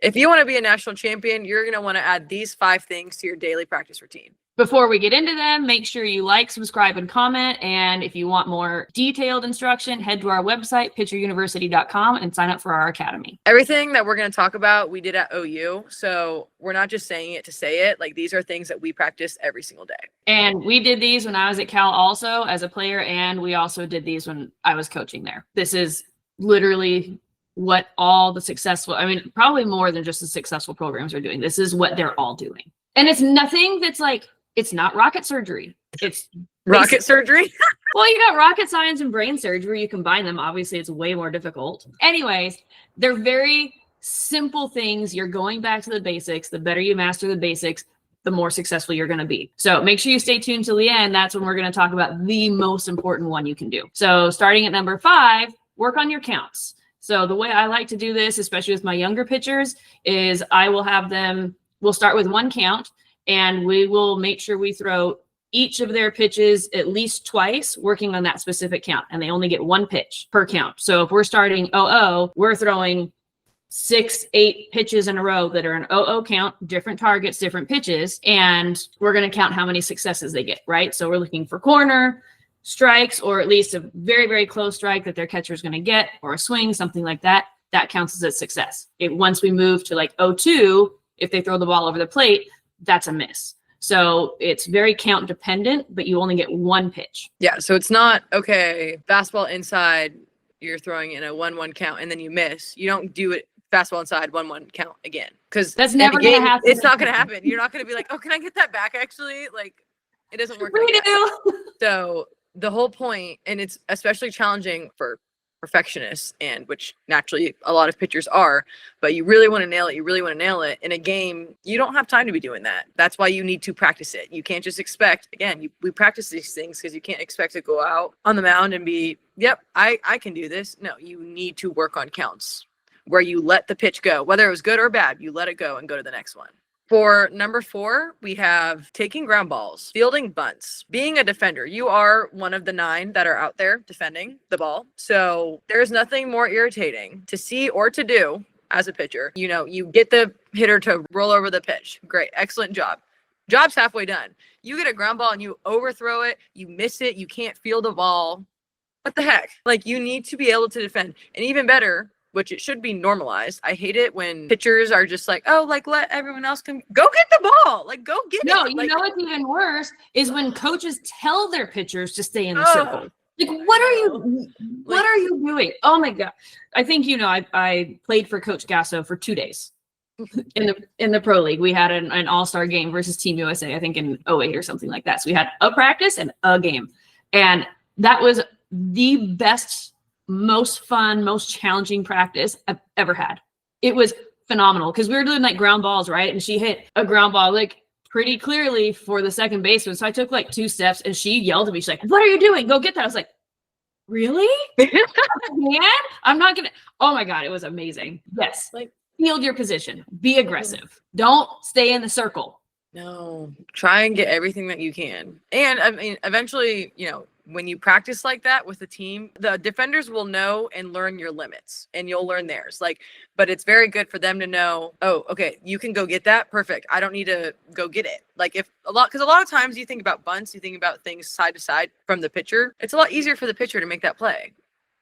If you want to be a national champion, you're going to want to add these 5 things to your daily practice routine. Before we get into them, make sure you like, subscribe, and comment. And if you want more detailed instruction, head to our website, pitcheruniversity.com, and sign up for our academy. Everything that we're going to talk about, we did at OU. So we're not just saying it to say it. Like, these are things that we practice every single day. And we did these when I was at Cal also as a player, and we also did these when I was coaching there. This is literally what all the successful, I mean, probably more than just the successful programs are doing. This is what they're all doing. And it's nothing that's like, it's not rocket surgery. It's rocket surgery. Well, you got rocket science and brain surgery. You combine them. Obviously, it's way more difficult. Anyways, they're very simple things. You're going back to the basics. The better you master the basics, the more successful you're going to be. So make sure you stay tuned till the end. That's when we're going to talk about the most important one you can do. So starting at number 5, work on your counts. So the way I like to do this, especially with my younger pitchers, is I will have them, we'll start with 1 count, and we will make sure we throw each of their pitches at least twice, working on that specific count. And they only get 1 pitch per count. So if we're starting 0-0, we're throwing 6-8 pitches in a row that are an 0-0 count, different targets, different pitches, and we're going to count how many successes they get, right? So we're looking for corner, strikes, or at least a very, very close strike that their catcher is going to get, or a swing, something like that. That counts as a success. Once we move to like 0-2, if they throw the ball over the plate, that's a miss. So it's very count dependent, but you only get 1 pitch. Yeah. So it's not, okay, fastball inside, you're throwing in a 1-1 count and then you miss. You don't do it fastball inside 1-1 count again. Because that's never going to happen. It's not going to happen. You're not going to be like, oh, can I get that back actually? Like, it doesn't work like that. So the whole point, and it's especially challenging for perfectionists, and which naturally a lot of pitchers are, but you really want to nail it. You really want to nail it in a game. You don't have time to be doing that. That's why you need to practice it. You can't just expect, again, we practice these things because you can't expect to go out on the mound and be, yep, I can do this. No, you need to work on counts where you let the pitch go, whether it was good or bad, you let it go and go to the next one. For number 4, we have taking ground balls, fielding bunts, being a defender. You are one of the 9 that are out there defending the ball. So there's nothing more irritating to see or to do as a pitcher. You know, you get the hitter to roll over the pitch. Great. Excellent job. Job's halfway done. You get a ground ball and you overthrow it. You miss it. You can't field a ball. What the heck? Like, you need to be able to defend. And even better, which it should be normalized. I hate it when pitchers are just like, oh, like, let everyone else come. Go get the ball. Like, go get it. No, you like, know what's even worse is when coaches tell their pitchers to stay in the circle. Like, what are you doing? Oh my God. I think, you know, I played for Coach Gasso for 2 days in the pro league. We had an all-star game versus Team USA, I think in 08 or something like that. So we had a practice and a game. And that was the best, most fun, most challenging practice I've ever had. It was phenomenal because we were doing like ground balls, right? And she hit a ground ball like pretty clearly for the second baseman. So I took like 2 steps and she yelled at me. She's like, what are you doing? Go get that. I was like, really? Man, I'm not gonna. Oh my God, it was amazing. Yes, like, field your position, be aggressive. Don't stay in the circle. No, try and get everything that you can. And I mean, eventually, you know, when you practice like that with the team, the defenders will know and learn your limits and you'll learn theirs. Like, but it's very good for them to know, oh, okay, you can go get that. Perfect. I don't need to go get it. Like, because a lot of times you think about bunts, you think about things side to side from the pitcher. It's a lot easier for the pitcher to make that play.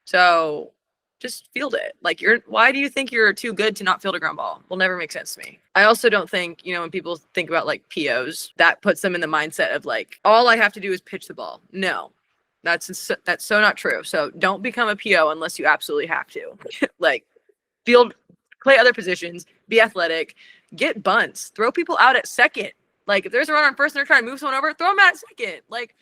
So just field it. Like, why do you think you're too good to not field a ground ball? Will never make sense to me. I also don't think, you know, when people think about like POs, that puts them in the mindset of like, all I have to do is pitch the ball. No. That's so not true. So don't become a PO unless you absolutely have to. Like, play other positions, be athletic, get bunts, throw people out at second. Like, if there's a runner on first and they're trying to move someone over, throw them out at second. Like,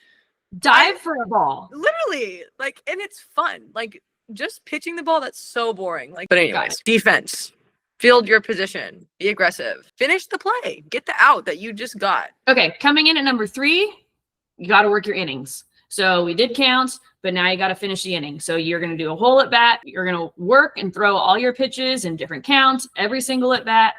dive for a ball. Literally, like, and it's fun. Like, just pitching the ball, that's so boring. Like, but anyways, defense. Field your position. Be aggressive. Finish the play. Get the out that you just got. Okay, coming in at number 3, you got to work your innings. So we did counts, but now you got to finish the inning. So you're going to do a whole at bat. You're going to work and throw all your pitches in different counts, every single at bat,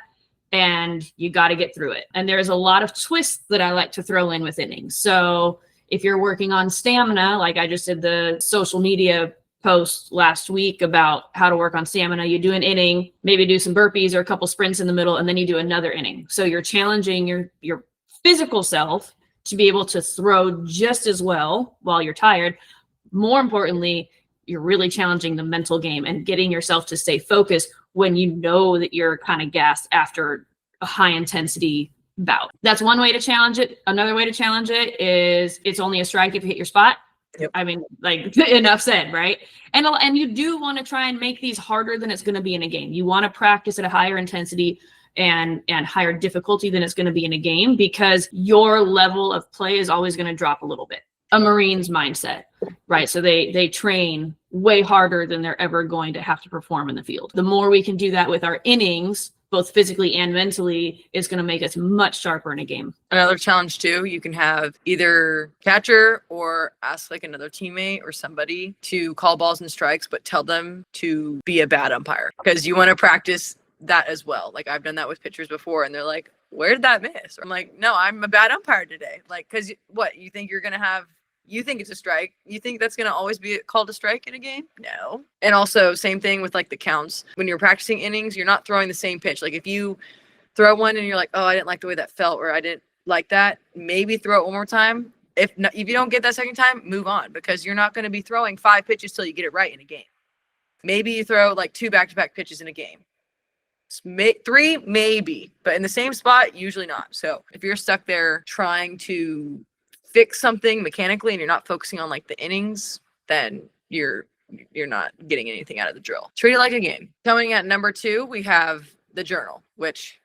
and you got to get through it. And there's a lot of twists that I like to throw in with innings. So if you're working on stamina, like I just did the social media post last week about how to work on stamina. You do an inning, maybe do some burpees or a couple sprints in the middle, and then you do another inning. So you're challenging your physical self to be able to throw just as well while you're tired. More importantly, you're really challenging the mental game and getting yourself to stay focused when you know that you're kind of gassed after a high intensity bout. That's one way to challenge it. Another way to challenge it is it's only a strike if you hit your spot. Yep. I mean, like enough said, right? And you do want to try and make these harder than it's going to be in a game. You want to practice at a higher intensity and higher difficulty than it's going to be in a game, because your level of play is always going to drop a little bit. A Marine's mindset, right? So they train way harder than they're ever going to have to perform in the field. The more we can do that with our innings, both physically and mentally, is going to make us much sharper in a game. Another challenge too, you can have either catcher or ask like another teammate or somebody to call balls and strikes, but tell them to be a bad umpire, because you want to practice that as well. Like I've done that with pitchers before, and they're like, where did that miss? I'm like, no, I'm a bad umpire today. Like, because what, you think you're going to have, you think it's a strike? You think that's going to always be called a strike in a game? No. And also same thing with like the counts. When you're practicing innings, you're not throwing the same pitch. Like if you throw one and you're like, oh, I didn't like the way that felt, or I didn't like that, maybe throw it one more time. If you don't get that second time, move on, because you're not going to be throwing 5 pitches till you get it right in a game. Maybe you throw like 2 back-to-back pitches in a game. 3 maybe, but in the same spot, usually not. So if you're stuck there trying to fix something mechanically and you're not focusing on like the innings, then you're not getting anything out of the drill. Treat it like a game. Coming at number 2, we have the journal, which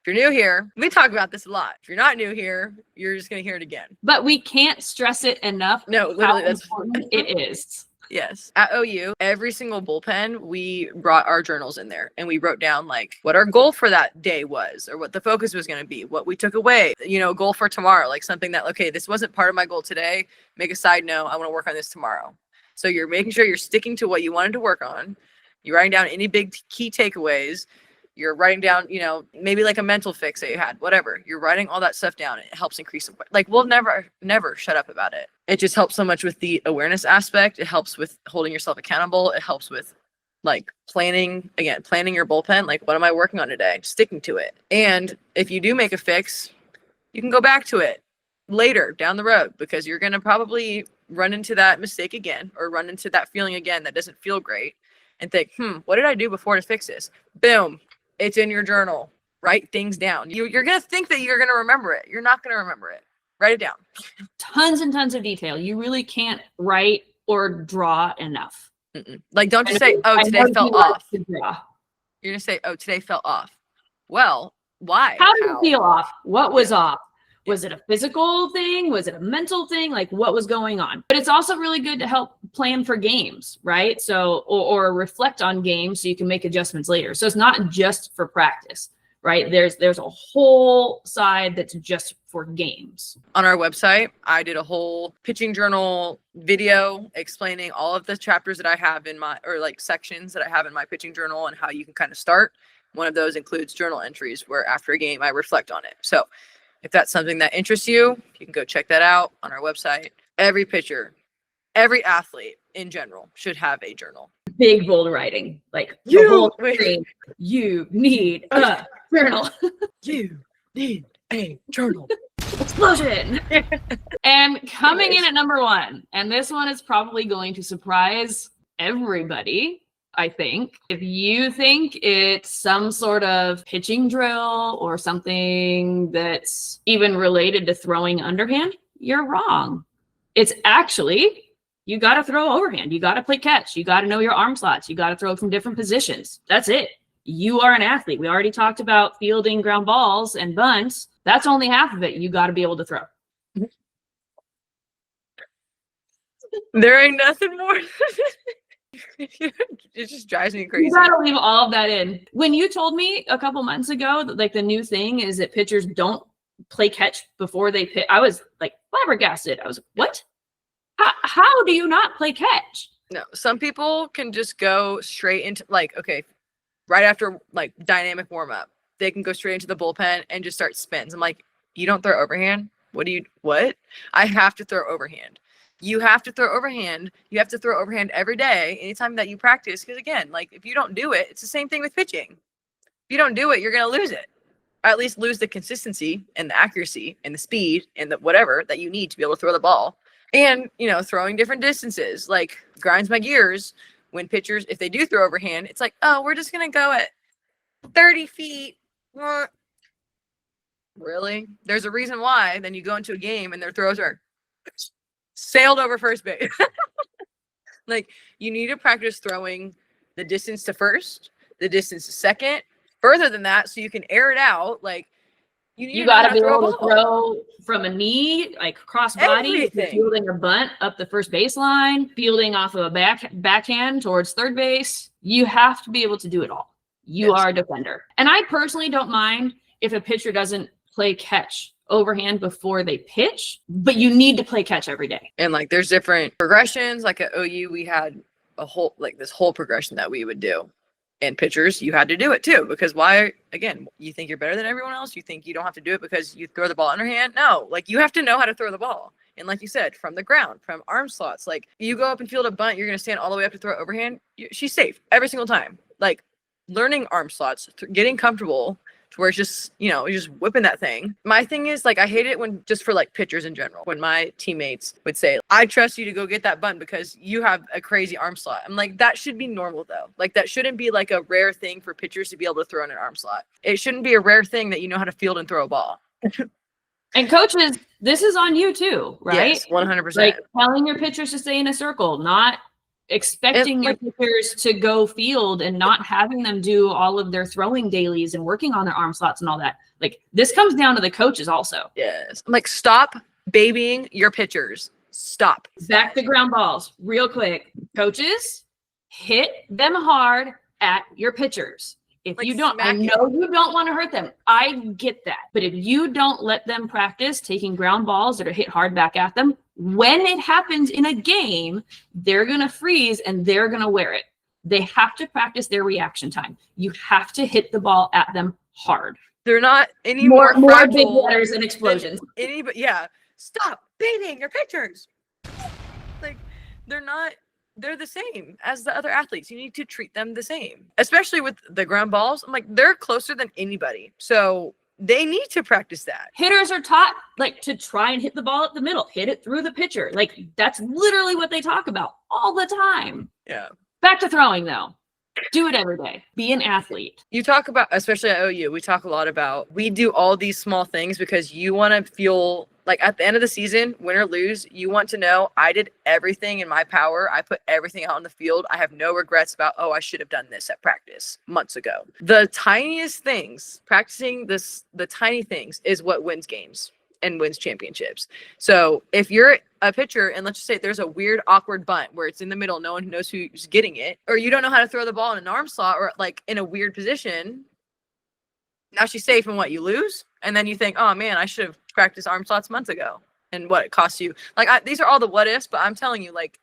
if you're new here, we talk about this a lot. If you're not new here, you're just going to hear it again. But we can't stress it enough. No, literally, how that's important it is. Yes. At OU, every single bullpen, we brought our journals in there and we wrote down like what our goal for that day was, or what the focus was going to be, what we took away, goal for tomorrow, like something that, okay, this wasn't part of my goal today. Make a side note. I want to work on this tomorrow. So you're making sure you're sticking to what you wanted to work on. You're writing down any big key takeaways. You're writing down, maybe like a mental fix that you had, whatever. You're writing all that stuff down. It helps increase. Like we'll never shut up about it. It just helps so much with the awareness aspect. It helps with holding yourself accountable. It helps with like planning your bullpen. Like, what am I working on today? Sticking to it. And if you do make a fix, you can go back to it later down the road, because you're going to probably run into that mistake again, or run into that feeling again that doesn't feel great, and think, what did I do before to fix this? Boom. It's in your journal. Write things down. You're going to think that you're going to remember it. You're not going to remember it. Write it down. Tons and tons of detail. You really can't write or draw enough. Like, don't just say, oh, today fell off. You're going to say, oh, today fell off. Well, why? How did it feel off? What was off? Was it a physical thing? Was it a mental thing? Like, what was going on? But it's also really good to help plan for games, right? So, or reflect on games so you can make adjustments later. So it's not just for practice, right? There's a whole side that's just for games. On our website, I did a whole pitching journal video explaining all of the chapters that I have in my, or like sections that I have in my pitching journal, and how you can kind of start. One of those includes journal entries where after a game, I reflect on it. So if that's something that interests you, you can go check that out on our website. Every pitcher, every athlete in general should have a journal. Big bold writing, like the whole screen. You need a journal. You need a journal. Explosion. And coming in at number 1, and this one is probably going to surprise everybody, I think. If you think it's some sort of pitching drill or something that's even related to throwing underhand, you're wrong. It's actually, you got to throw overhand. You got to play catch. You got to know your arm slots. You got to throw from different positions. That's it. You are an athlete. We already talked about fielding ground balls and bunts. That's only half of it. You got to be able to throw. There ain't nothing more. It just drives me crazy. You gotta leave all of that in. When you told me a couple months ago that like the new thing is that pitchers don't play catch before they pitch, I was like flabbergasted. I was, what? How do you not play catch? No, some people can just go straight into, like, okay, right after like dynamic warm up, they can go straight into the bullpen and just start spins. I'm like, you don't throw overhand? What? I have to throw overhand. You have to throw overhand. You have to throw overhand every day, anytime that you practice. Because again, like if you don't do it, it's the same thing with pitching. If you don't do it, you're going to lose it. Or at least lose the consistency and the accuracy and the speed and the whatever that you need to be able to throw the ball. And, you know, throwing different distances, like grinds my gears when pitchers, if they do throw overhand, it's like, oh, we're just going to go at 30 feet. Really? There's a reason why. Then you go into a game and their throws are sailed over first base. Like, you need to practice throwing the distance to first, the distance to second, further than that, so you can air it out. Like, you got to be able to throw from a knee, like cross body, if you're Everything. fielding a bunt up the first baseline, fielding off of a backhand towards third base. You have to be able to do it all. You Yes. are a defender. And I personally don't mind if a pitcher doesn't play catch overhand before they pitch, but you need to play catch every day. And like, there's different progressions. Like at OU, we had a whole, like this whole progression that we would do. And pitchers, you had to do it too, because why? Again, you think you're better than everyone else? You think you don't have to do it because you throw the ball underhand? No, like you have to know how to throw the ball. And like you said, from the ground, from arm slots, like you go up and field a bunt, you're going to stand all the way up to throw overhand. She's safe every single time. Like learning arm slots, getting comfortable to where it's just, you know, you're just whipping that thing. My thing is, like, I hate it when, just for like pitchers in general, when my teammates would say, I trust you to go get that bunt because you have a crazy arm slot. I'm like, that should be normal though. Like that shouldn't be like a rare thing for pitchers to be able to throw in an arm slot. It shouldn't be a rare thing that you know how to field and throw a ball. And coaches, this is on you too, right? Yes, 100%. Like telling your pitchers to stay in a circle, not expecting your pitchers to go field and not having them do all of their throwing dailies and working on their arm slots and all that. Like this comes down to the coaches also. Yes. I'm like, stop babying your pitchers. Stop. Back to ground balls real quick. Coaches, hit them hard at your pitchers. If Like, you don't, I know you don't want to hurt them. I get that. But if you don't let them practice taking ground balls that are hit hard back at them, when it happens in a game, they're going to freeze and they're going to wear it. They have to practice their reaction time. You have to hit the ball at them hard. They're not any More fragile big letters and explosions. Anybody, yeah. Stop babying your pitchers. Like, they're the same as the other athletes. You need to treat them the same, especially with the ground balls. I'm like, they're closer than anybody. So they need to practice that. Hitters are taught like to try and hit the ball at the middle, hit it through the pitcher. Like that's literally what they talk about all the time. Yeah. Back to throwing though. Do it every day. Be an athlete. You talk about, especially at OU, we talk a lot about, we do all these small things because you want to feel like at the end of the season, win or lose, you want to know I did everything in my power. I put everything out on the field. I have no regrets about, oh, I should have done this at practice months ago. The tiniest things, practicing the tiny things is what wins games and wins championships. So if you're a pitcher and let's just say there's a weird, awkward bunt where it's in the middle, no one knows who's getting it, or you don't know how to throw the ball in an arm slot or like in a weird position, now she's safe and what, you lose? And then you think, oh man, I should have practiced arm slots months ago. And what it costs you. Like these are all the what ifs, but I'm telling you, like,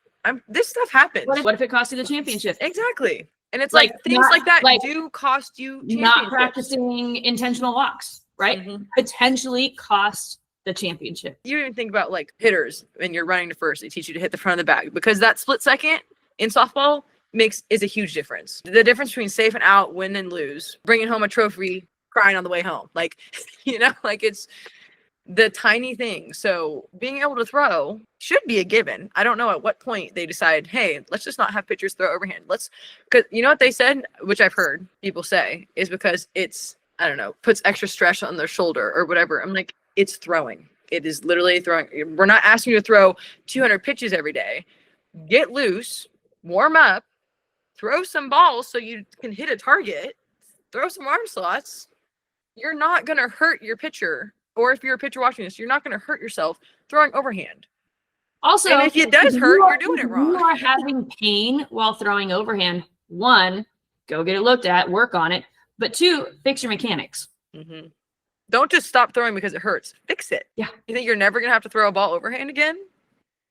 this stuff happens. What if it costs you the championship? Exactly. And it's like things like that do cost you not practicing intentional walks, right? Mm-hmm. Potentially cost the championship. You even think about like hitters when you're running to first, they teach you to hit the front of the bag because that split second in softball is a huge difference. The difference between safe and out, win and lose, bringing home a trophy, crying on the way home. Like, you know, like it's the tiny thing. So being able to throw should be a given. I don't know at what point they decide, hey, let's just not have pitchers throw overhand. Because you know what they said, which I've heard people say, is because it's, I don't know, puts extra stress on their shoulder or whatever. I'm like, it's throwing. It is literally throwing. We're not asking you to throw 200 pitches every day. Get loose, warm up, throw some balls so you can hit a target, throw some arm slots. You're not going to hurt your pitcher. Or if you're a pitcher watching this, you're not going to hurt yourself throwing overhand. Also, and if it does hurt, you're doing it wrong. If you are having pain while throwing overhand, one, go get it looked at, work on it. But two, fix your mechanics. Mm-hmm. Don't just stop throwing because it hurts. Fix it. Yeah. You think you're never going to have to throw a ball overhand again?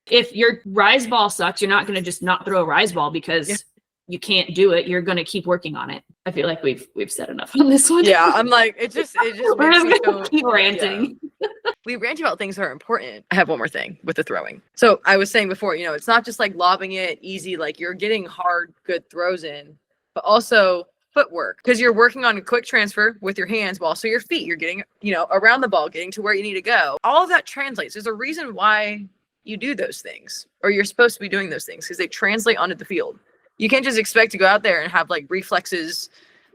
If your rise ball sucks, you're not going to just not throw a rise ball because you can't do it. You're going to keep working on it. I feel like we've said enough on this one. Yeah, I'm like, it just We're makes me going to keep ranting. Yeah. we rant about things that are important. I have one more thing with the throwing. So I was saying before, it's not just like lobbing it easy, like you're getting hard, good throws in, but also footwork, because you're working on a quick transfer with your hands, but also your feet. You're getting, around the ball, getting to where you need to go. All of that translates. There's a reason why you do those things, or you're supposed to be doing those things, because they translate onto the field. You can't just expect to go out there and have like reflexes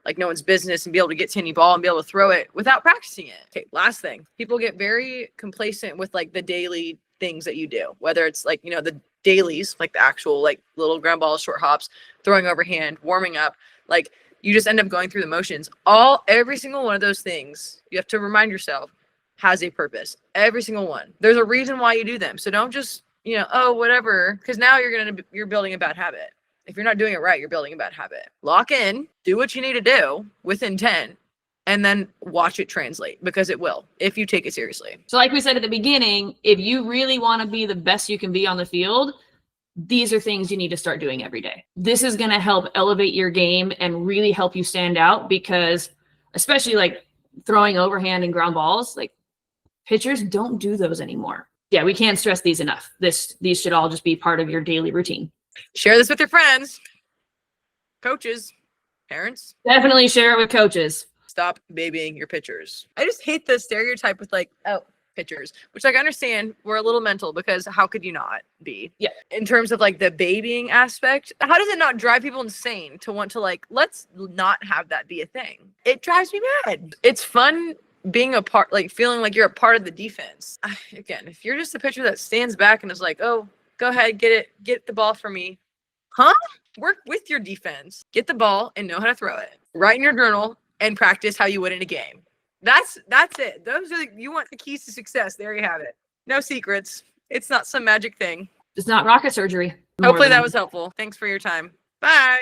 like no one's business and be able to get to any ball and be able to throw it without practicing it. Okay, last thing. People get very complacent with like the daily things that you do, whether it's like, the dailies, like the actual like little ground balls, short hops, throwing overhand, warming up, like you just end up going through the motions. Every single one of those things, you have to remind yourself, has a purpose. Every single one. There's a reason why you do them. So don't just, oh, whatever, because now you're building a bad habit. If you're not doing it right, you're building a bad habit. Lock in, do what you need to do with intent, and then watch it translate, because it will, if you take it seriously. So like we said at the beginning, if you really want to be the best you can be on the field, these are things you need to start doing every day. This is going to help elevate your game and really help you stand out, because especially like throwing overhand and ground balls, like pitchers don't do those anymore. Yeah, we can't stress these enough. These should all just be part of your daily routine. Share this with your friends, coaches, parents. Definitely share it with coaches. Stop babying your pitchers. I just hate the stereotype with like, oh, pitchers, which like I understand we're a little mental, because how could you not be? Yeah. In terms of like the babying aspect, how does it not drive people insane to want to like, let's not have that be a thing? It drives me mad. It's fun being a part, like feeling like you're a part of the defense. Again, if you're just a pitcher that stands back and is like, oh, go ahead, get the ball for me. Huh? Work with your defense. Get the ball and know how to throw it. Write in your journal and practice how you would in a game. That's it. Those are you want the keys to success. There you have it. No secrets. It's not some magic thing. It's not rocket surgery. Hopefully that was helpful. Thanks for your time. Bye.